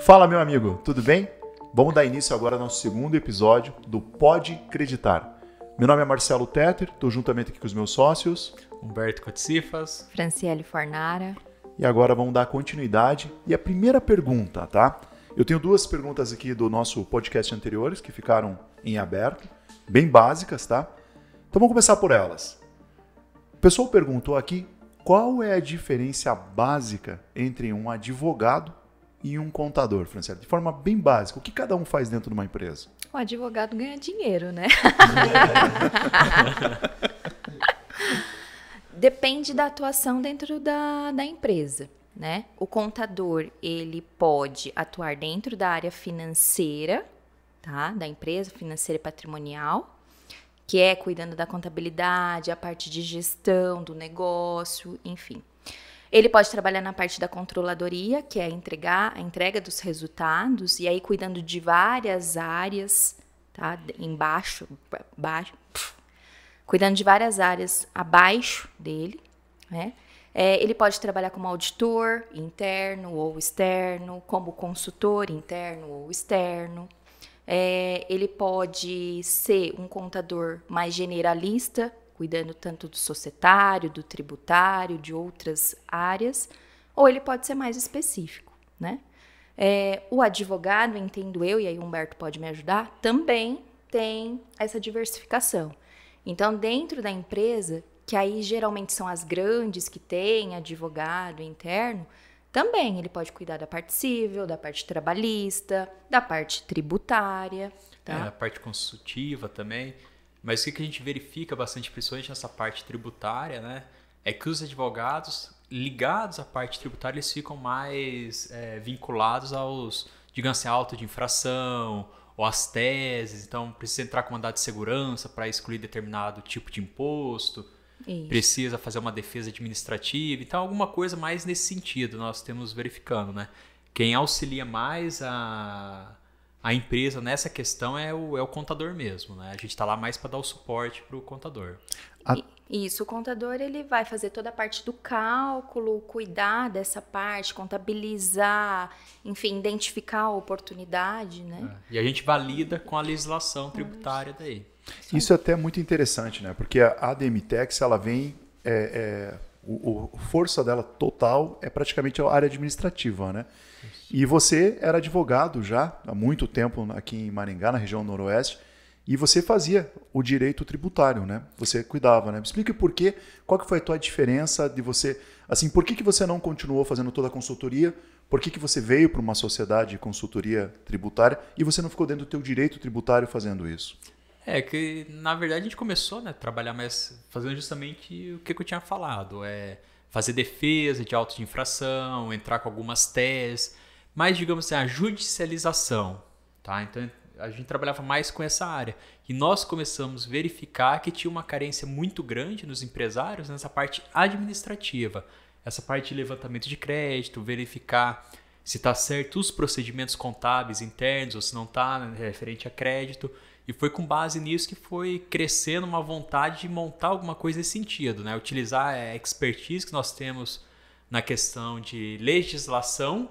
Fala, meu amigo, tudo bem? Vamos dar início agora ao nosso segundo episódio do Pode Acreditar. Meu nome é Marcelo Tetter, estou juntamente aqui com os meus sócios Humberto Cotsifas, Franciele Fornara. E agora vamos dar continuidade. E a primeira pergunta, tá? Eu tenho duas perguntas aqui do nosso podcast anteriores que ficaram em aberto, bem básicas, tá? Então vamos começar por elas. O pessoal perguntou aqui qual é a diferença básica entre um advogado e um contador, Franciele? De forma bem básica, o que cada um faz dentro de uma empresa? O advogado ganha dinheiro, né? Depende da atuação dentro da empresa, né? O contador, ele pode atuar dentro da área financeira, tá? Da empresa, financeira e patrimonial, que é cuidando da contabilidade, a parte de gestão do negócio, enfim. Ele pode trabalhar na parte da controladoria, que é a entrega dos resultados, e aí cuidando de várias áreas, tá? Cuidando de várias áreas abaixo dele, né? Ele pode trabalhar como auditor interno ou externo, como consultor interno ou externo. Ele pode ser um contador mais generalista, cuidando tanto do societário, do tributário, de outras áreas, ou ele pode ser mais específico, né? O advogado, entendo eu, e aí o Humberto pode me ajudar, também tem essa diversificação. Então, dentro da empresa, que aí geralmente são as grandes que têm advogado interno, também ele pode cuidar da parte civil, da parte trabalhista, da parte tributária. Tá? A parte consultiva também. Mas o que a gente verifica bastante, principalmente nessa parte tributária, né, é que os advogados ligados à parte tributária, eles ficam mais vinculados aos, digamos assim, auto de infração, ou as teses, então precisa entrar com mandado de segurança para excluir determinado tipo de imposto, Isso. Precisa fazer uma defesa administrativa, então alguma coisa mais nesse sentido nós temos verificando, né? Quem auxilia mais a empresa nessa questão é o contador mesmo, né? A gente está lá mais para dar o suporte para o contador. Isso, o contador ele vai fazer toda a parte do cálculo, cuidar dessa parte, contabilizar, enfim, identificar a oportunidade, né? E a gente valida com a legislação tributária daí. Isso é até muito interessante, né? Porque a ADM-Tax, ela vem... a força dela total é praticamente a área administrativa, né? Isso. E você era advogado já há muito tempo aqui em Maringá, na região noroeste, e você fazia o direito tributário, né? Você cuidava, né? Me explique por quê, qual que foi a tua diferença de você... Assim, por que você não continuou fazendo toda a consultoria? Por que você veio para uma sociedade de consultoria tributária e você não ficou dentro do teu direito tributário fazendo isso? Que na verdade a gente começou, né, a trabalhar mais fazendo justamente o que eu tinha falado, fazer defesa de auto de infração, entrar com algumas teses, mas digamos assim, a judicialização, tá? Então a gente trabalhava mais com essa área e nós começamos a verificar que tinha uma carência muito grande nos empresários nessa parte administrativa, essa parte de levantamento de crédito, verificar se está certo os procedimentos contábeis internos ou se não está, né, referente a crédito. E foi com base nisso que foi crescendo uma vontade de montar alguma coisa nesse sentido, né? Utilizar a expertise que nós temos na questão de legislação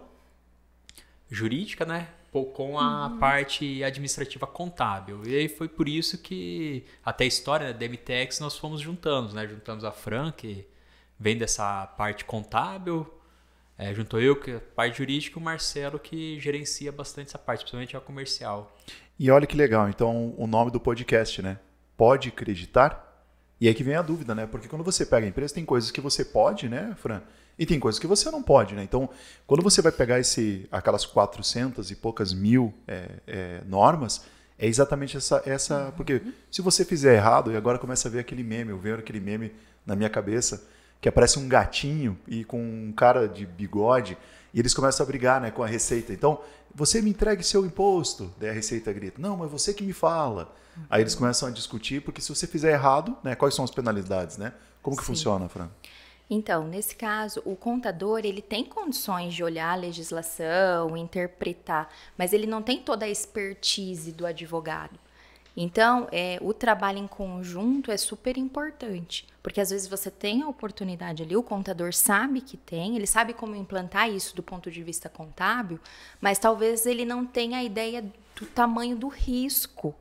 jurídica, né? Com a parte administrativa contábil. E aí foi por isso que até a história da DMTX nós fomos juntando, né? Juntamos a Fran, que vem dessa parte contábil, juntou eu, que é a parte jurídica, e o Marcelo, que gerencia bastante essa parte, principalmente a comercial. E olha que legal, então o nome do podcast, né? Pode acreditar? E aí que vem a dúvida, né? Porque quando você pega a empresa, tem coisas que você pode, né, Fran? E tem coisas que você não pode, né? Então, quando você vai pegar aquelas 400 e poucas mil normas, é exatamente essa... Porque se você fizer errado, e agora começa a ver aquele meme, eu vejo aquele meme na minha cabeça, que aparece um gatinho e com um cara de bigode, e eles começam a brigar, né, com a Receita. Então, você me entregue seu imposto. Daí a Receita grita, não, mas você que me fala. Aí eles começam a discutir, porque se você fizer errado, né, quais são as penalidades, né? Como que funciona, Fran? Então, nesse caso, o contador ele tem condições de olhar a legislação, interpretar, mas ele não tem toda a expertise do advogado. Então, o trabalho em conjunto é super importante, porque às vezes você tem a oportunidade ali, o contador sabe que tem, ele sabe como implantar isso do ponto de vista contábil, mas talvez ele não tenha a ideia do tamanho do risco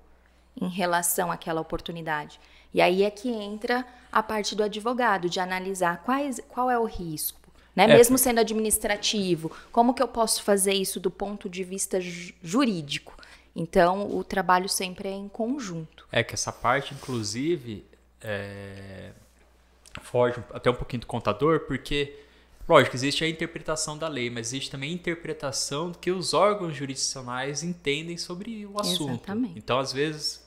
em relação àquela oportunidade. E aí é que entra a parte do advogado, de analisar qual é o risco. Né? Mesmo sendo administrativo, como que eu posso fazer isso do ponto de vista jurídico? Então, o trabalho sempre é em conjunto. Que essa parte, inclusive, foge até um pouquinho do contador, porque, lógico, existe a interpretação da lei, mas existe também a interpretação que os órgãos jurisdicionais entendem sobre o assunto. Exatamente. Então, às vezes,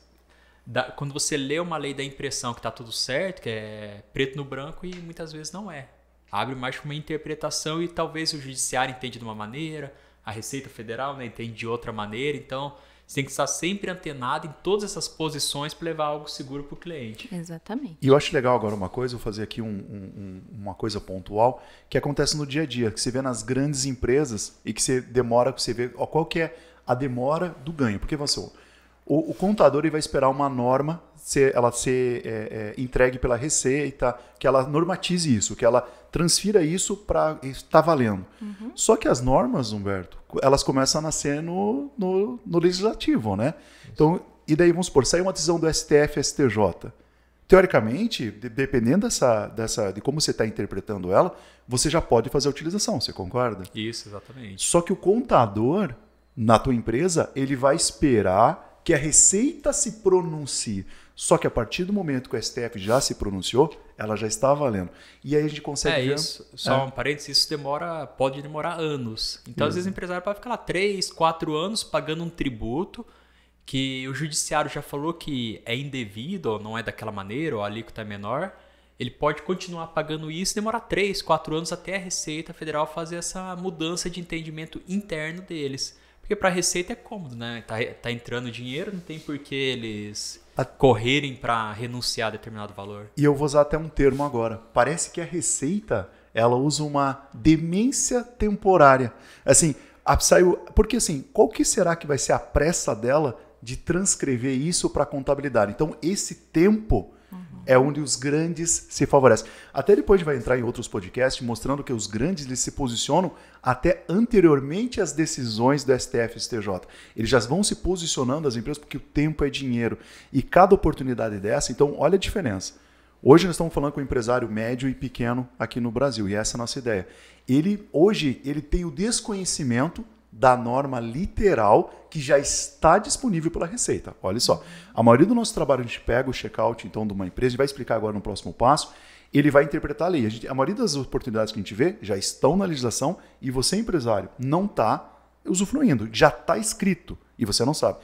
quando você lê uma lei, dá a impressão que está tudo certo, que é preto no branco, e muitas vezes não é. Abre mais para uma interpretação e talvez o judiciário entende de uma maneira, a Receita Federal, né, entende de outra maneira. Então, você tem que estar sempre antenado em todas essas posições para levar algo seguro para o cliente. Exatamente. E eu acho legal agora uma coisa, vou fazer aqui uma coisa pontual, que acontece no dia a dia, que você vê nas grandes empresas e que você demora, que você vê qual que é a demora do ganho. Porque o contador ele vai esperar uma norma ela ser entregue pela Receita, que ela normatize isso, que ela transfira isso para estar valendo. Uhum. Só que as normas, Humberto, elas começam a nascer no legislativo, né? Então, e daí, vamos supor, sai uma decisão do STF, STJ. Teoricamente, dependendo de como você está interpretando ela, você já pode fazer a utilização, você concorda? Isso, exatamente. Só que o contador, na tua empresa, ele vai esperar que a Receita se pronuncie. Só que a partir do momento que o STF já se pronunciou, ela já está valendo. E aí a gente consegue ver... Isso. Só um parênteses, isso pode demorar anos. Então, às vezes, o empresário pode ficar lá 3, 4 anos pagando um tributo que o judiciário já falou que é indevido, ou não é daquela maneira, ou a alíquota é menor. Ele pode continuar pagando isso e demorar 3, 4 anos até a Receita Federal fazer essa mudança de entendimento interno deles. Porque para a Receita é cômodo, né? Tá entrando dinheiro, não tem por que eles correrem para renunciar a determinado valor. E eu vou usar até um termo agora. Parece que a Receita, ela usa uma demência temporária. Assim, porque assim, qual que será que vai ser a pressa dela de transcrever isso para a contabilidade? Então, esse tempo é onde os grandes se favorecem. Até depois a gente vai entrar em outros podcasts mostrando que os grandes eles se posicionam até anteriormente às decisões do STF e STJ. Eles já vão se posicionando as empresas porque o tempo é dinheiro. E cada oportunidade dessa, então olha a diferença. Hoje nós estamos falando com o empresário médio e pequeno aqui no Brasil, e essa é a nossa ideia. Hoje ele tem o desconhecimento da norma literal que já está disponível pela Receita. Olha só, a maioria do nosso trabalho a gente pega o check-out então, de uma empresa, a gente vai explicar agora no próximo passo, ele vai interpretar a lei. A maioria das oportunidades que a gente vê já estão na legislação e você, empresário, não está usufruindo, já está escrito e você não sabe.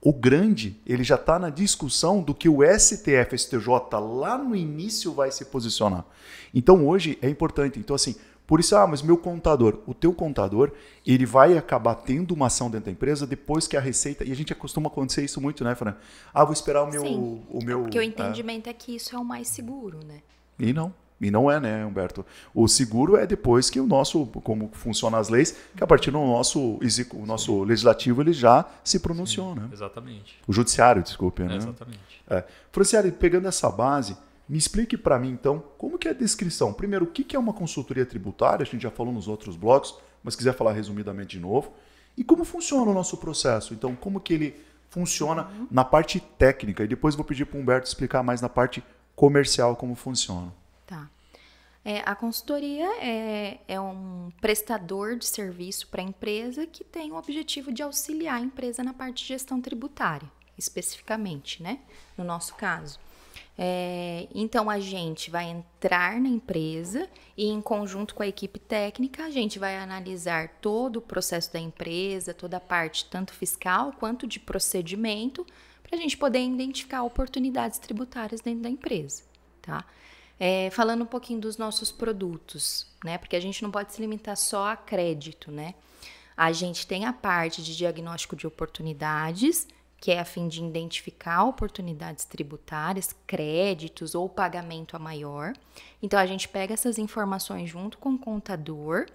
O grande, ele já está na discussão do que o STF, STJ lá no início vai se posicionar. Então hoje é importante, então assim, por isso, mas o teu contador, ele vai acabar tendo uma ação dentro da empresa depois que a Receita, e a gente costuma acontecer isso muito, né, Fran? Vou esperar Sim, porque o entendimento é que isso é o mais seguro, né? E não é, né, Humberto? O seguro é depois que como funcionam as leis, que a partir do nosso legislativo ele já se pronunciou, né? Exatamente. O judiciário, desculpe, né? Exatamente. Franciele, pegando essa base, me explique para mim, então, como que é a descrição? Primeiro, o que é uma consultoria tributária? A gente já falou nos outros blocos, mas quiser falar resumidamente de novo. E como funciona o nosso processo? Então, como que ele funciona na parte técnica? E depois vou pedir para o Humberto explicar mais na parte comercial como funciona. Tá. A consultoria é um prestador de serviço para a empresa que tem o objetivo de auxiliar a empresa na parte de gestão tributária, especificamente, né? No nosso caso. Então, a gente vai entrar na empresa e, em conjunto com a equipe técnica, a gente vai analisar todo o processo da empresa, toda a parte tanto fiscal quanto de procedimento, para a gente poder identificar oportunidades tributárias dentro da empresa, tá? Falando um pouquinho dos nossos produtos, né? Porque a gente não pode se limitar só a crédito, né? A gente tem a parte de diagnóstico de oportunidades, que é a fim de identificar oportunidades tributárias, créditos ou pagamento a maior. Então, a gente pega essas informações junto com o contador,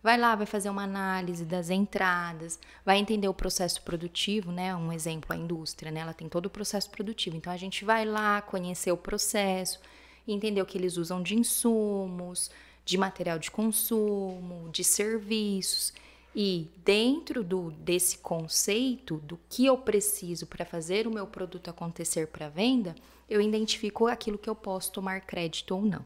vai lá, vai fazer uma análise das entradas, vai entender o processo produtivo, né? Um exemplo, a indústria, né? Ela tem todo o processo produtivo. Então, a gente vai lá conhecer o processo, entender o que eles usam de insumos, de material de consumo, de serviços. E dentro desse conceito do que eu preciso para fazer o meu produto acontecer para venda, eu identifico aquilo que eu posso tomar crédito ou não.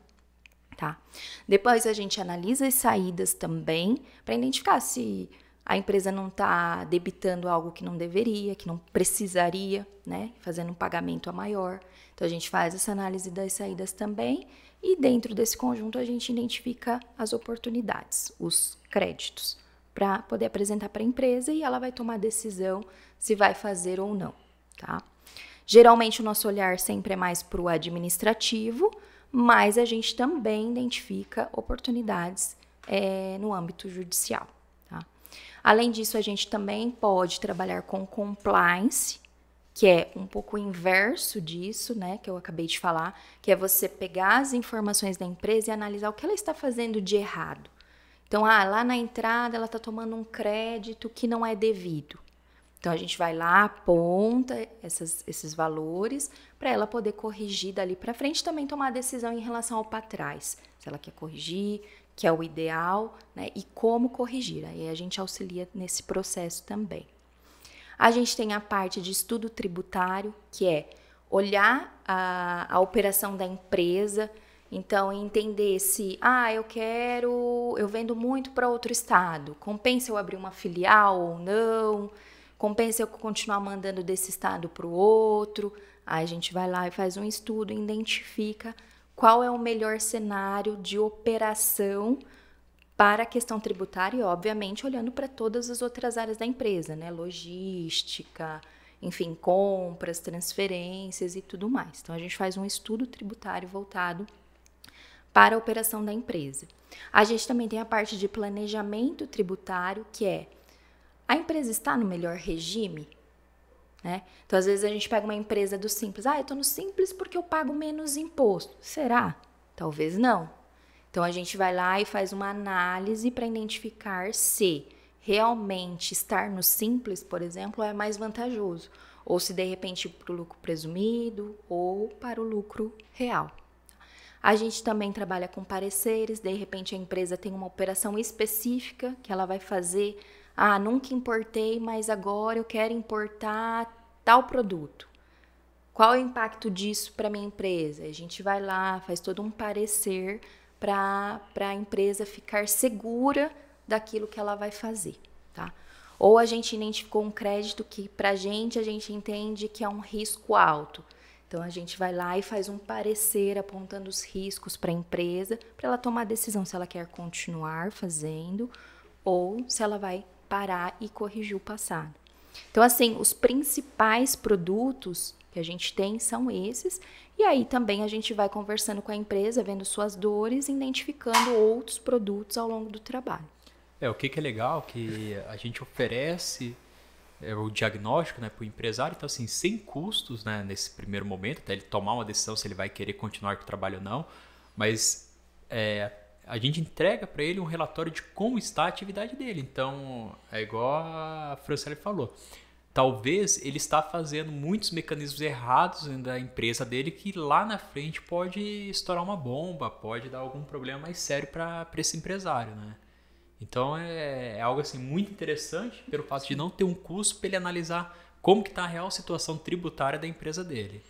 Tá? Depois a gente analisa as saídas também para identificar se a empresa não está debitando algo que não deveria, que não precisaria, né? Fazendo um pagamento a maior. Então a gente faz essa análise das saídas também e dentro desse conjunto a gente identifica as oportunidades, os créditos, para poder apresentar para a empresa e ela vai tomar a decisão se vai fazer ou não. Tá? Geralmente o nosso olhar sempre é mais para o administrativo, mas a gente também identifica oportunidades no âmbito judicial. Tá? Além disso, a gente também pode trabalhar com compliance, que é um pouco o inverso disso, né, que eu acabei de falar, que é você pegar as informações da empresa e analisar o que ela está fazendo de errado. Então, lá na entrada ela está tomando um crédito que não é devido. Então, a gente vai lá, aponta esses valores para ela poder corrigir dali para frente, também tomar a decisão em relação ao para trás. Se ela quer corrigir, que é o ideal, né? E como corrigir. Aí a gente auxilia nesse processo também. A gente tem a parte de estudo tributário, que é olhar a operação da empresa, então entender se, eu vendo muito para outro estado, compensa eu abrir uma filial ou não, compensa eu continuar mandando desse estado para o outro. Aí a gente vai lá e faz um estudo e identifica qual é o melhor cenário de operação para a questão tributária e, obviamente, olhando para todas as outras áreas da empresa, né? Logística, enfim, compras, transferências e tudo mais. Então, a gente faz um estudo tributário voltado para a operação da empresa. A gente também tem a parte de planejamento tributário, que é a empresa está no melhor regime? Né? Então, às vezes, a gente pega uma empresa do Simples. Eu estou no Simples porque eu pago menos imposto. Será? Talvez não. Então, a gente vai lá e faz uma análise para identificar se realmente estar no Simples, por exemplo, é mais vantajoso. Ou se, de repente, para o lucro presumido ou para o lucro real. A gente também trabalha com pareceres. De repente, a empresa tem uma operação específica que ela vai fazer. Nunca importei, mas agora eu quero importar tal produto. Qual é o impacto disso para a minha empresa? A gente vai lá, faz todo um parecer para a empresa ficar segura daquilo que ela vai fazer. Tá? Ou a gente identificou um crédito que para a gente entende que é um risco alto. Então, a gente vai lá e faz um parecer apontando os riscos para a empresa, para ela tomar a decisão se ela quer continuar fazendo ou se ela vai parar e corrigir o passado. Então, assim, os principais produtos que a gente tem são esses, e aí também a gente vai conversando com a empresa, vendo suas dores, identificando outros produtos ao longo do trabalho. O que é legal, que a gente oferece o diagnóstico, né, para o empresário, então assim, sem custos, né, nesse primeiro momento, até ele tomar uma decisão se ele vai querer continuar com o trabalho ou não, mas a gente entrega para ele um relatório de como está a atividade dele. Então, é igual a Franciele falou. Talvez ele está fazendo muitos mecanismos errados da empresa dele que lá na frente pode estourar uma bomba, pode dar algum problema mais sério para esse empresário, né? Então, é algo assim, muito interessante pelo fato de não ter um custo para ele analisar como que está a real situação tributária da empresa dele.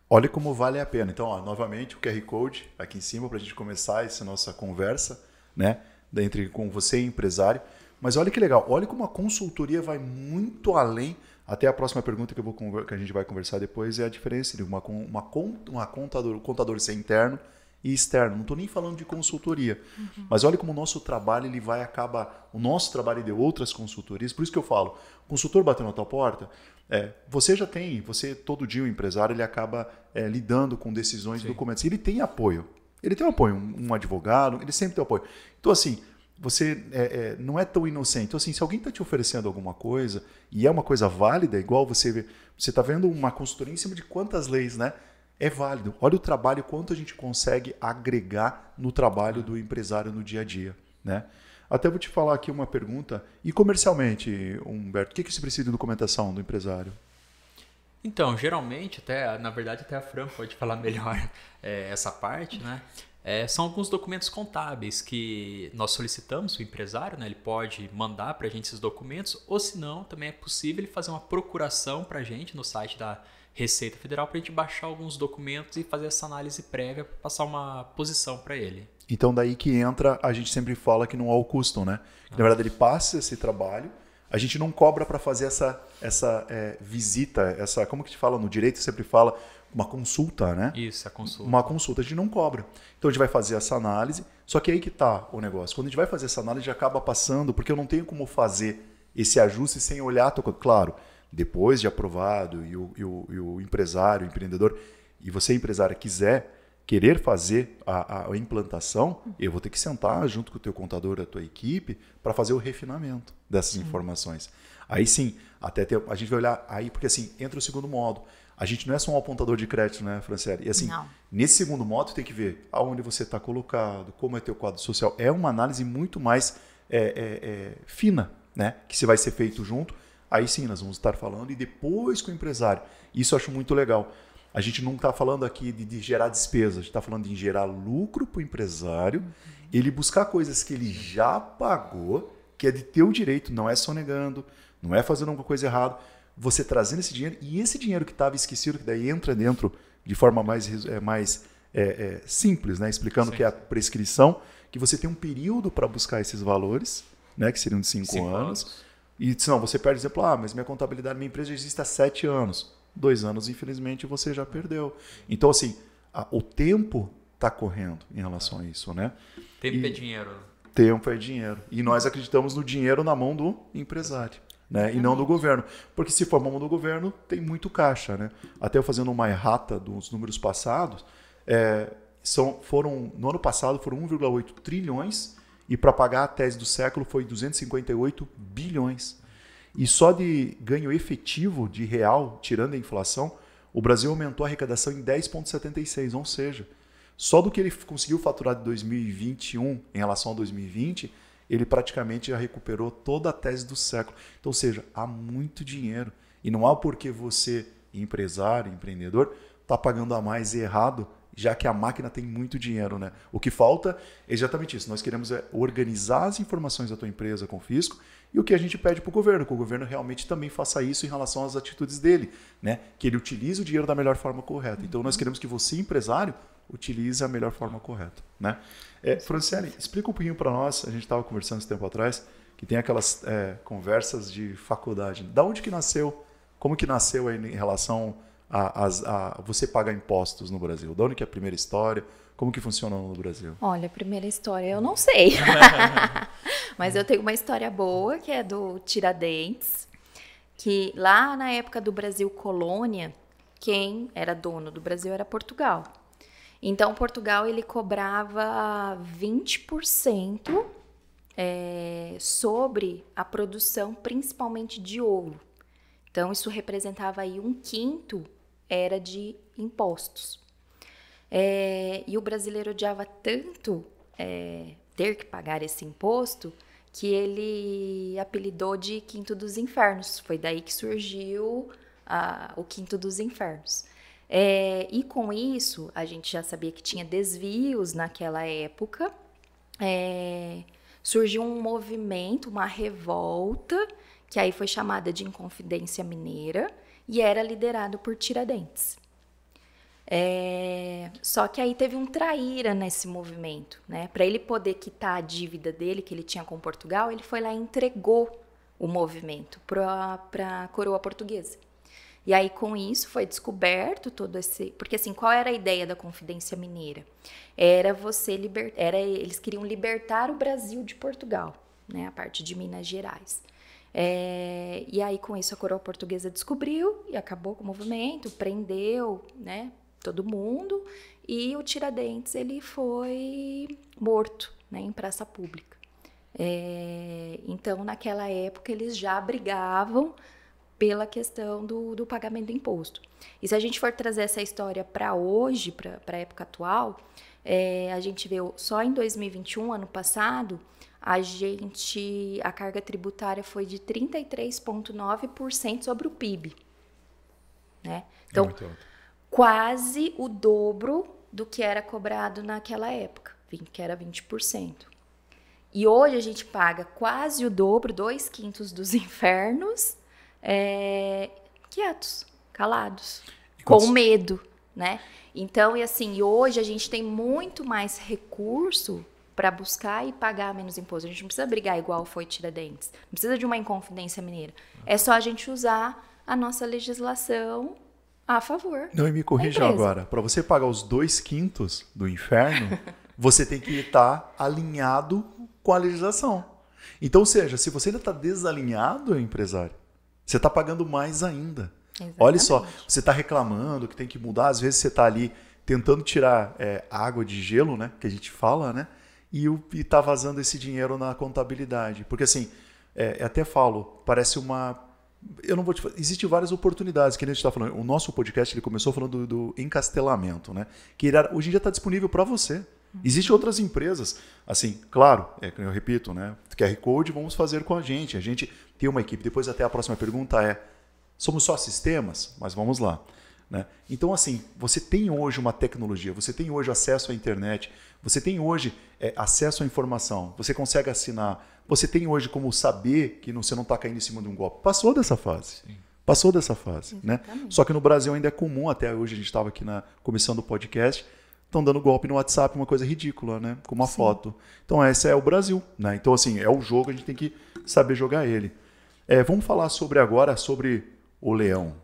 Olha como vale a pena. Então, novamente, o QR Code aqui em cima para a gente começar essa nossa conversa, né, entre com você e empresário. Mas olha que legal, olha como a consultoria vai muito além. Até a próxima pergunta que a gente vai conversar depois é a diferença entre o contador ser interno e externo. Não estou nem falando de consultoria. Uhum. Mas olha como o nosso trabalho ele vai acabar. O nosso trabalho de outras consultorias. Por isso que eu falo, o consultor bateu na tua porta. Você todo dia o empresário ele acaba lidando com decisões e documentos. Ele tem apoio. Ele tem um apoio, um advogado, ele sempre tem apoio. Então, assim, você não é tão inocente. Então, assim, se alguém está te oferecendo alguma coisa e é uma coisa válida, igual você está vendo uma consultoria em cima de quantas leis, né? É válido. Olha o trabalho, quanto a gente consegue agregar no trabalho do empresário no dia a dia, né? Até vou te falar aqui uma pergunta. E comercialmente, Humberto, o que se precisa de documentação do empresário? Então, geralmente, na verdade, até a Fran pode falar melhor essa parte, né? São alguns documentos contábeis que nós solicitamos para o empresário, né? Ele pode mandar para a gente esses documentos, ou se não, também é possível ele fazer uma procuração para a gente no site da Receita Federal para a gente baixar alguns documentos e fazer essa análise prévia para passar uma posição para ele. Então daí que entra, a gente sempre fala que não há o custo, né? Na verdade ele passa esse trabalho, a gente não cobra para fazer essa visita, como que te fala no direito, sempre fala uma consulta, né? Isso, a consulta. Uma consulta, a gente não cobra. Então a gente vai fazer essa análise, só que aí que tá o negócio. Quando a gente vai fazer essa análise, a gente acaba passando, porque eu não tenho como fazer esse ajuste sem olhar, claro, depois de aprovado e o empresário, o empreendedor, e você empresário querer fazer a implantação, eu vou ter que sentar junto com o teu contador, a tua equipe, para fazer o refinamento dessas informações. Aí sim, a gente vai olhar, aí porque assim, entra o segundo modo. A gente não é só um apontador de crédito, né, Franciele? E assim, nesse segundo modo, tem que ver aonde você está colocado, como é teu quadro social. É uma análise muito mais fina, né, que se vai ser feito junto. Aí sim, nós vamos estar falando e depois com o empresário. Isso eu acho muito legal. A gente não está falando aqui de gerar despesa, a gente está falando de gerar lucro para o empresário, ele buscar coisas que ele já pagou, que é de teu direito, não é sonegando, não é fazendo alguma coisa errada, você trazendo esse dinheiro, e esse dinheiro que estava esquecido, que daí entra dentro de forma mais simples, né? Explicando que é a prescrição, que você tem um período para buscar esses valores, né? Que seriam de 5 anos. E senão você perde, exemplo, mas minha contabilidade, minha empresa já existe há 7 anos. 2 anos, infelizmente, você já perdeu. Então, assim, o tempo está correndo em relação a isso, né? Tempo é dinheiro. Tempo é dinheiro. E nós acreditamos no dinheiro na mão do empresário, né? E não do governo. Porque se for na mão do governo, tem muito caixa, né? Até eu fazendo uma errata dos números passados, no ano passado foram 1,8 trilhões e para pagar a tese do século foi 258 bilhões. E só de ganho efetivo de real, tirando a inflação, o Brasil aumentou a arrecadação em 10,76, ou seja, só do que ele conseguiu faturar de 2021 em relação a 2020, ele praticamente já recuperou toda a tese do século. Então, ou seja, há muito dinheiro. E não há porque você, empresário, empreendedor, está pagando a mais errado, já que a máquina tem muito dinheiro, né? O que falta é exatamente isso. Nós queremos organizar as informações da tua empresa com o fisco e o que a gente pede para o governo, que o governo realmente também faça isso em relação às atitudes dele, né? Que ele utilize o dinheiro da melhor forma correta. Então, nós queremos que você, empresário, utilize a melhor forma correta, né? Franciele, explica um pouquinho para nós, a gente estava conversando esse tempo atrás, que tem aquelas conversas de faculdade. Da onde que nasceu? Como que nasceu aí em relação a você pagar impostos no Brasil? Da onde que é a primeira história? Como que funciona no Brasil? Olha, a primeira história eu não sei. Mas eu tenho uma história boa, que é do Tiradentes, que lá na época do Brasil colônia, quem era dono do Brasil era Portugal. Então, Portugal ele cobrava 20% sobre a produção, principalmente de ouro. Então, isso representava aí 1/5 era de impostos. E o brasileiro odiava tanto ter que pagar esse imposto que ele apelidou de Quinto dos Infernos. Foi daí que surgiu o Quinto dos Infernos. E com isso, a gente já sabia que tinha desvios naquela época. Surgiu um movimento, uma revolta, que aí foi chamada de Inconfidência Mineira, e era liderado por Tiradentes. Só que aí teve um traíra nesse movimento, né? Para ele poder quitar a dívida dele, que ele tinha com Portugal, ele foi lá e entregou o movimento para a coroa portuguesa. E aí, com isso, foi descoberto todo esse... Porque, assim, qual era a ideia da Confidência Mineira? Era eles queriam libertar o Brasil de Portugal, né? A parte de Minas Gerais. E aí, com isso, a coroa portuguesa descobriu e acabou com o movimento, prendeu, né, todo mundo, e o Tiradentes ele foi morto, né, em praça pública. Então, naquela época, eles já brigavam pela questão do pagamento do imposto. E se a gente for trazer essa história para hoje, para a época atual, a gente vê só em 2021, ano passado, a carga tributária foi de 33,9% sobre o PIB. Né? Então, quase o dobro do que era cobrado naquela época, que era 20%. E hoje a gente paga quase o dobro, 2/5 dos infernos, quietos, calados, com medo, né? Então, e assim, hoje a gente tem muito mais recurso para buscar e pagar menos imposto. A gente não precisa brigar igual foi Tiradentes, não precisa de uma Inconfidência Mineira. É só a gente usar a nossa legislação a favor. Não, e me corrija agora, para você pagar os 2/5 do inferno, você tem que estar alinhado com a legislação. Então, ou seja, se você ainda está desalinhado, empresário, você está pagando mais ainda. Exatamente. Olha só, você está reclamando que tem que mudar, às vezes você está ali tentando tirar água de gelo, né, que a gente fala, né, e está vazando esse dinheiro na contabilidade. Porque assim, até falo, parece uma... Eu não vou te falar. Existem várias oportunidades que a gente está falando. O nosso podcast ele começou falando do encastelamento, né? Que hoje em dia está disponível para você. Existem outras empresas, assim, claro, eu repito, né? QR Code vamos fazer com a gente. A gente tem uma equipe. Depois até a próxima pergunta somos só sistemas? Mas vamos lá. Né? Então, assim, você tem hoje uma tecnologia, você tem hoje acesso à internet, você tem hoje acesso à informação, você consegue assinar, você tem hoje como saber que você não está caindo em cima de um golpe. Passou dessa fase. Sim. Passou dessa fase. Né? Só que no Brasil ainda é comum, até hoje a gente estava aqui na comissão do podcast, estão dando golpe no WhatsApp, uma coisa ridícula, né? Com uma foto. Então, esse é o Brasil. Né? Então, assim, é o jogo, a gente tem que saber jogar ele. Vamos falar agora sobre o leão.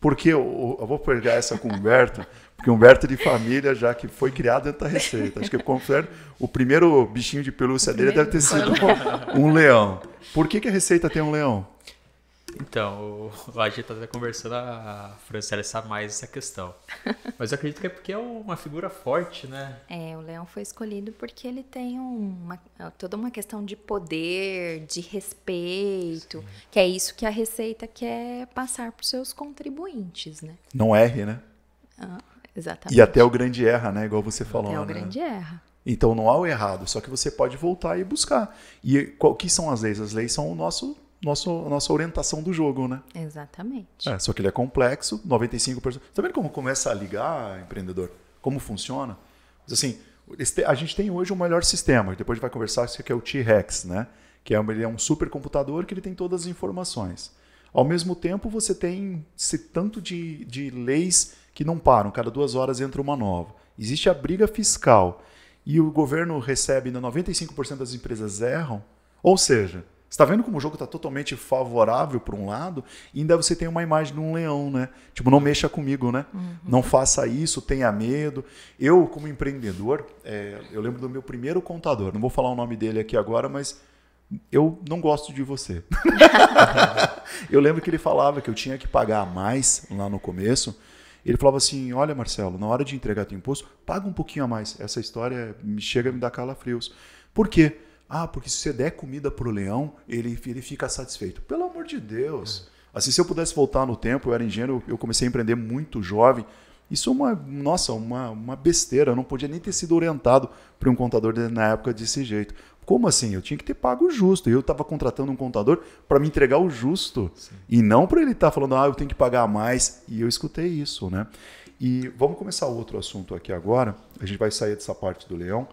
Porque eu vou pegar essa com o Humberto, porque o Humberto de família, já que foi criado dentro da Receita. Acho que o primeiro bichinho de pelúcia dele deve ter sido um leão. Por que a Receita tem um leão? Então, a gente está até conversando, a Franciele sabe mais essa questão. Mas eu acredito que é porque é uma figura forte, né? O leão foi escolhido porque ele tem toda uma questão de poder, de respeito, que é isso que a Receita quer passar para os seus contribuintes, né? Não erre, né? Exatamente. E até o grande erra, né? Igual você falou. Até o grande erra. Então não há o errado, só que você pode voltar e buscar. E o que são as leis? As leis são a nossa orientação do jogo, né? Exatamente. Só que ele é complexo, 95%. Tá vendo como começa a ligar, empreendedor? Como funciona? Mas, assim, a gente tem hoje o melhor sistema. Depois a gente vai conversar que é o T-Rex, né? Ele é um supercomputador que ele tem todas as informações. Ao mesmo tempo, você tem esse tanto de leis que não param. Cada 2 horas entra uma nova. Existe a briga fiscal. E o governo recebe, ainda 95% das empresas erram. Ou seja... Você está vendo como o jogo está totalmente favorável por um lado e ainda você tem uma imagem de um leão, né? Tipo, não mexa comigo, né? Uhum. Não faça isso, tenha medo. Eu, como empreendedor, eu lembro do meu primeiro contador. Não vou falar o nome dele aqui agora, mas eu não gosto de você. Eu lembro que ele falava que eu tinha que pagar mais lá no começo. Ele falava assim, olha, Marcelo, na hora de entregar teu imposto, paga um pouquinho a mais. Essa história chega a me dar calafrios. Por quê? Porque se você der comida pro leão, ele fica satisfeito. Pelo amor de Deus. Assim, se eu pudesse voltar no tempo, eu era engenheiro, eu comecei a empreender muito jovem. Isso é uma besteira. Eu não podia nem ter sido orientado por um contador na época desse jeito. Como assim? Eu tinha que ter pago o justo. Eu estava contratando um contador para me entregar o justo. Sim. E não para ele estar falando, eu tenho que pagar mais. E eu escutei isso, né? E vamos começar outro assunto aqui agora. A gente vai sair dessa parte do leão.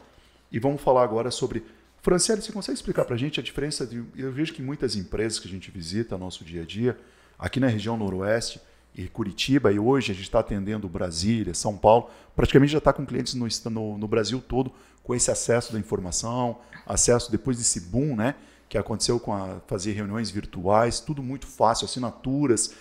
E vamos falar agora sobre... Franciele, você consegue explicar para a gente a diferença eu vejo que muitas empresas que a gente visita no nosso dia a dia, aqui na região noroeste e Curitiba, e hoje a gente está atendendo Brasília, São Paulo, praticamente já está com clientes no Brasil todo com esse acesso da informação, acesso depois desse boom, né, que aconteceu fazer reuniões virtuais, tudo muito fácil, assinaturas,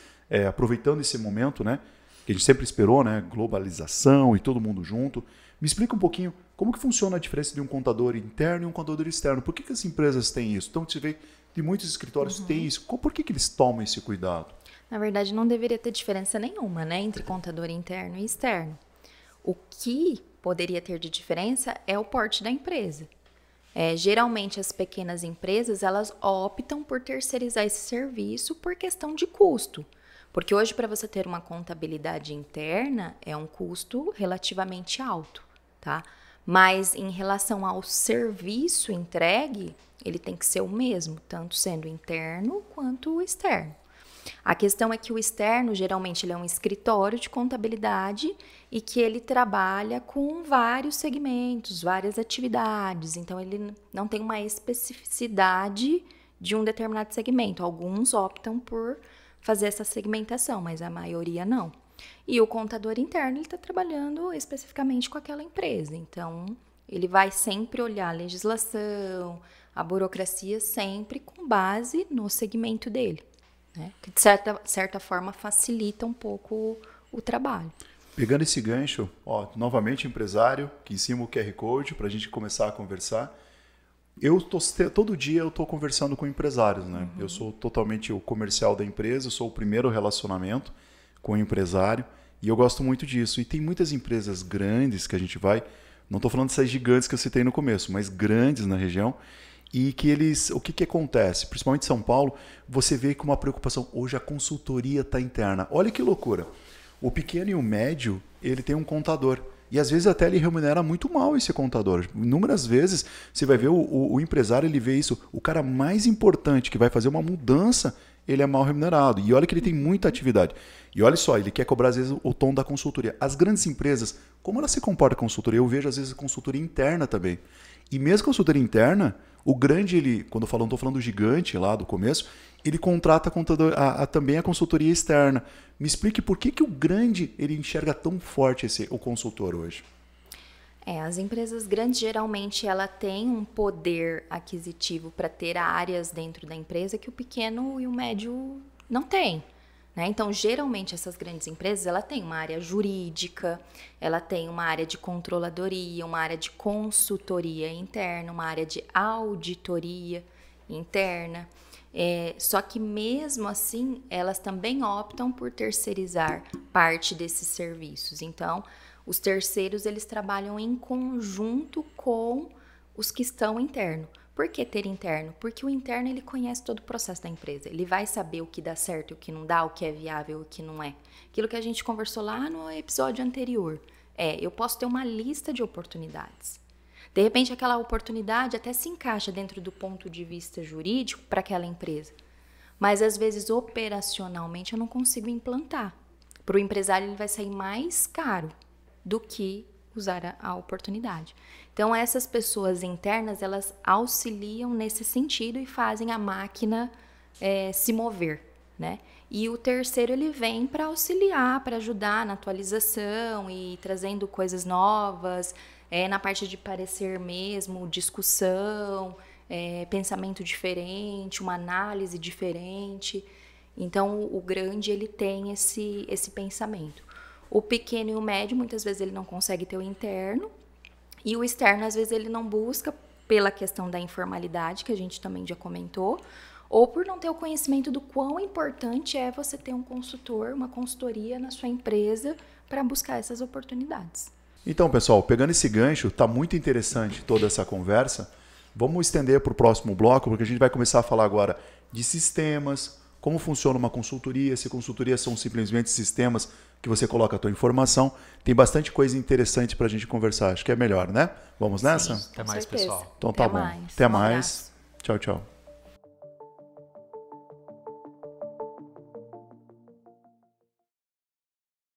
aproveitando esse momento, né, que a gente sempre esperou, né, globalização e todo mundo junto. Me explica um pouquinho como que funciona a diferença de um contador interno e um contador externo. Por que as empresas têm isso? Então, você vê que muitos escritórios têm isso. Por que eles tomam esse cuidado? Na verdade, não deveria ter diferença nenhuma, né, entre contador interno e externo. O que poderia ter de diferença é o porte da empresa. Geralmente, as pequenas empresas, elas optam por terceirizar esse serviço por questão de custo. Porque hoje, para você ter uma contabilidade interna, é um custo relativamente alto, tá? Mas em relação ao serviço entregue, ele tem que ser o mesmo, tanto sendo interno quanto externo. A questão é que o externo, geralmente, ele é um escritório de contabilidade e que ele trabalha com vários segmentos, várias atividades. Então, ele não tem uma especificidade de um determinado segmento. Alguns optam por fazer essa segmentação, mas a maioria não. E o contador interno, ele está trabalhando especificamente com aquela empresa. Então, ele vai sempre olhar a legislação, a burocracia, sempre com base no segmento dele, né? Que, de certa forma, facilita um pouco o trabalho. Pegando esse gancho, novamente empresário, aqui em cima o QR Code, para a gente começar a conversar. Todo dia eu estou conversando com empresários, né? Eu sou totalmente o comercial da empresa, eu sou o primeiro relacionamento com o empresário e eu gosto muito disso. E tem muitas empresas grandes que a gente vai, não estou falando dessas gigantes que eu citei no começo, mas grandes na região, e que o que acontece? Principalmente em São Paulo, você vê com uma preocupação, hoje a consultoria está interna. Olha que loucura. O pequeno e o médio, ele tem um contador. E às vezes até ele remunera muito mal esse contador. Inúmeras vezes você vai ver o empresário, ele vê isso. O cara mais importante que vai fazer uma mudança, ele é mal remunerado. E olha que ele tem muita atividade. E olha só, ele quer cobrar às vezes o tom da consultoria. As grandes empresas, como ela se comporta com a consultoria? Eu vejo às vezes a consultoria interna também. E mesmo a consultoria interna, o grande, quando eu estou falando do gigante lá do começo, ele contrata também a consultoria externa. Me explique por que o grande ele enxerga tão forte o consultor hoje. As empresas grandes, geralmente, ela tem um poder aquisitivo para ter áreas dentro da empresa que o pequeno e o médio não têm, né? Então, geralmente, essas grandes empresas, ela tem uma área jurídica, ela tem uma área de controladoria, uma área de consultoria interna, uma área de auditoria interna. Só que mesmo assim, elas também optam por terceirizar parte desses serviços. Então, os terceiros, eles trabalham em conjunto com os que estão interno. Por que ter interno? Porque o interno, ele conhece todo o processo da empresa. Ele vai saber o que dá certo e o que não dá, o que é viável e o que não é. Aquilo que a gente conversou lá no episódio anterior. Eu posso ter uma lista de oportunidades. De repente, aquela oportunidade até se encaixa dentro do ponto de vista jurídico para aquela empresa. Mas, às vezes, operacionalmente, eu não consigo implantar. Para o empresário, ele vai sair mais caro do que usar a oportunidade. Então, essas pessoas internas, elas auxiliam nesse sentido e fazem a máquina se mover, né? E o terceiro, ele vem para auxiliar, para ajudar na atualização e trazendo coisas novas, na parte de parecer mesmo, discussão, pensamento diferente, uma análise diferente. Então, o grande, ele tem esse pensamento. O pequeno e o médio, muitas vezes, ele não consegue ter o interno. E o externo, às vezes, ele não busca pela questão da informalidade, que a gente também já comentou, ou por não ter o conhecimento do quão importante é você ter um consultor, uma consultoria na sua empresa para buscar essas oportunidades. Então, pessoal, pegando esse gancho, está muito interessante toda essa conversa. Vamos estender para o próximo bloco, porque a gente vai começar a falar agora de sistemas, como funciona uma consultoria, se consultorias são simplesmente sistemas que você coloca a tua informação. Tem bastante coisa interessante para a gente conversar. Acho que é melhor, né? Vamos nessa? Sim, até mais, pessoal. Então tá bom. Até mais. Tchau, tchau.